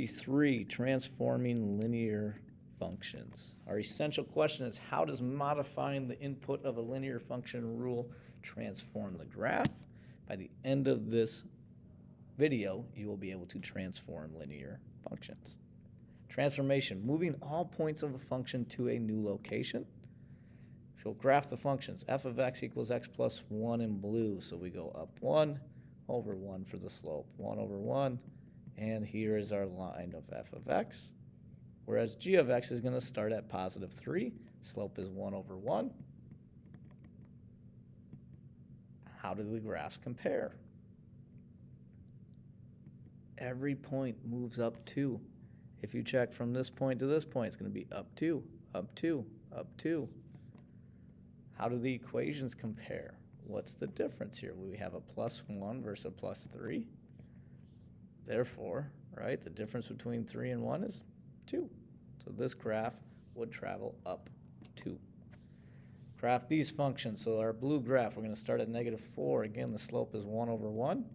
43, transforming linear functions. Our essential question is, how does modifying the input of a linear function rule transform the graph? By the end of this video, you will be able to transform linear functions. Transformation, moving all points of a function to a new location. So graph the functions. F of x equals x plus 1 in blue. So we go up 1 over 1 for the slope. 1 over 1. And here is our line of f of x. Whereas g of x is going to start at positive 3. Slope is 1 over 1. How do the graphs compare? Every point moves up 2. If you check from this point to this point, it's going to be up 2, up 2, up 2. How do the equations compare? What's the difference here? We have a plus 1 versus a plus 3. Therefore, right, the difference between 3 and 1 is 2. So this graph would travel up 2. Graph these functions. So our blue graph, we're going to start at negative 4. Again, the slope is 1 over 1.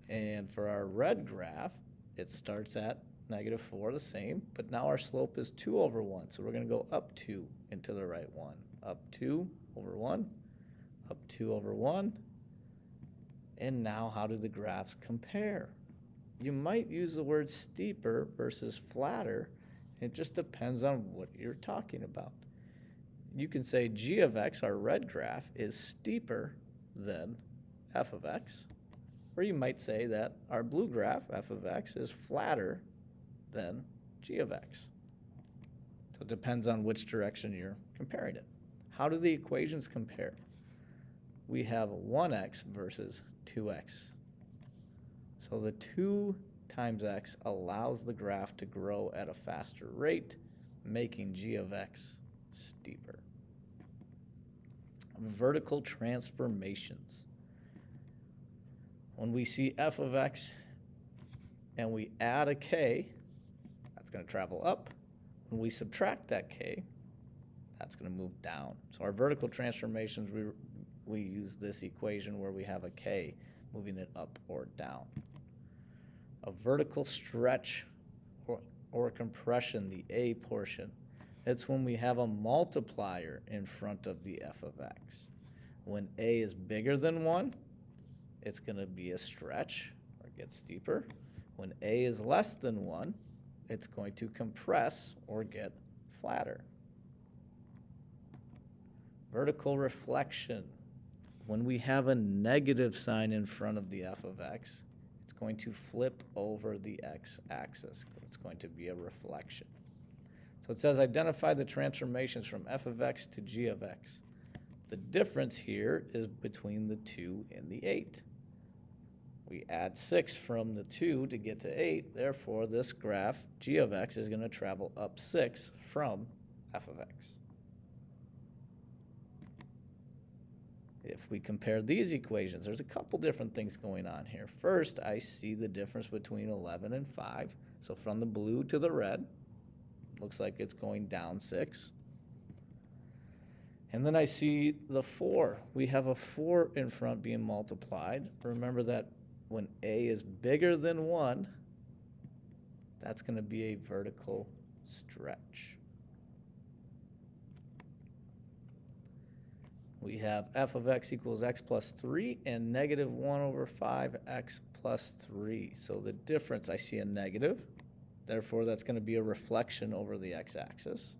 And for our red graph, it starts at negative 4, the same, but now our slope is 2 over 1. So we're going to go up 2 into the right one. Up 2 over 1, up 2 over 1. And now how do the graphs compare? You might use the word steeper versus flatter. It just depends on what you're talking about. You can say g of x, our red graph, is steeper than f of x. Or you might say that our blue graph, f of x, is flatter than g of x. So it depends on which direction you're comparing it. How do the equations compare? We have 1x versus 2x. So the 2 times x allows the graph to grow at a faster rate, making g of x steeper. Vertical transformations. When we see f of x and we add a k, that's going to travel up. When we subtract that k, that's going to move down. So our vertical transformations, we use this equation where we have a k moving it up or down. A vertical stretch or compression, the a portion, it's when we have a multiplier in front of the f of x. When a is bigger than 1, it's going to be a stretch or get steeper. When a is less than 1, it's going to compress or get flatter. Vertical reflection. When we have a negative sign in front of the f of x, it's going to flip over the x-axis. It's going to be a reflection. So it says identify the transformations from f of x to g of x. The difference here is between the 2 and the 8. We add 6 from the 2 to get to 8. Therefore, this graph, g of x, is going to travel up 6 from f of x. If we compare these equations, there's a couple different things going on here. First, I see the difference between 11 and 5. So from the blue to the red, looks like it's going down 6. And then I see the 4. We have a 4 in front being multiplied. Remember that when a is bigger than 1, that's going to be a vertical stretch. We have f of x equals x plus 3 and negative 1 over 5x plus 3. So the difference, I see a negative. Therefore, that's going to be a reflection over the x-axis.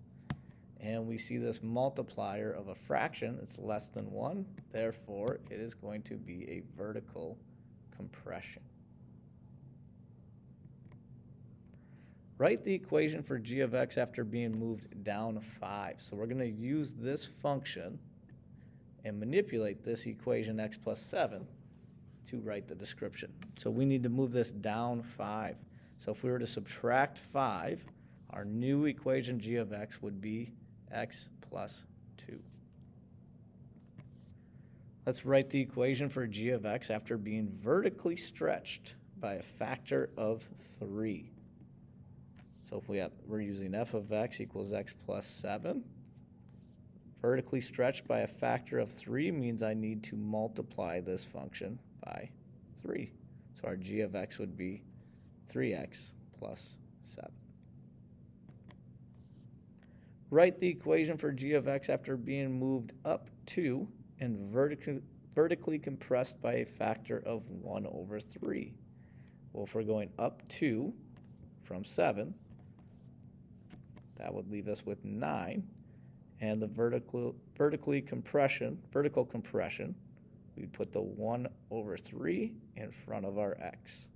And we see this multiplier of a fraction. It's less than 1. Therefore, it is going to be a vertical compression. Write the equation for g of x after being moved down 5. So we're going to use this function and manipulate this equation x plus 7 to write the description. So we need to move this down 5. So if we were to subtract 5, our new equation g of x would be x plus 2. Let's write the equation for g of x after being vertically stretched by a factor of 3. So if we're using f of x equals x plus 7. Vertically stretched by a factor of 3 means I need to multiply this function by 3. So our g of x would be 3x plus 7. Write the equation for g of x after being moved up 2 and vertically compressed by a factor of 1 over 3. Well, if we're going up 2 from 7, that would leave us with 9. And the vertical compression, we'd put the 1 over 3 in front of our x.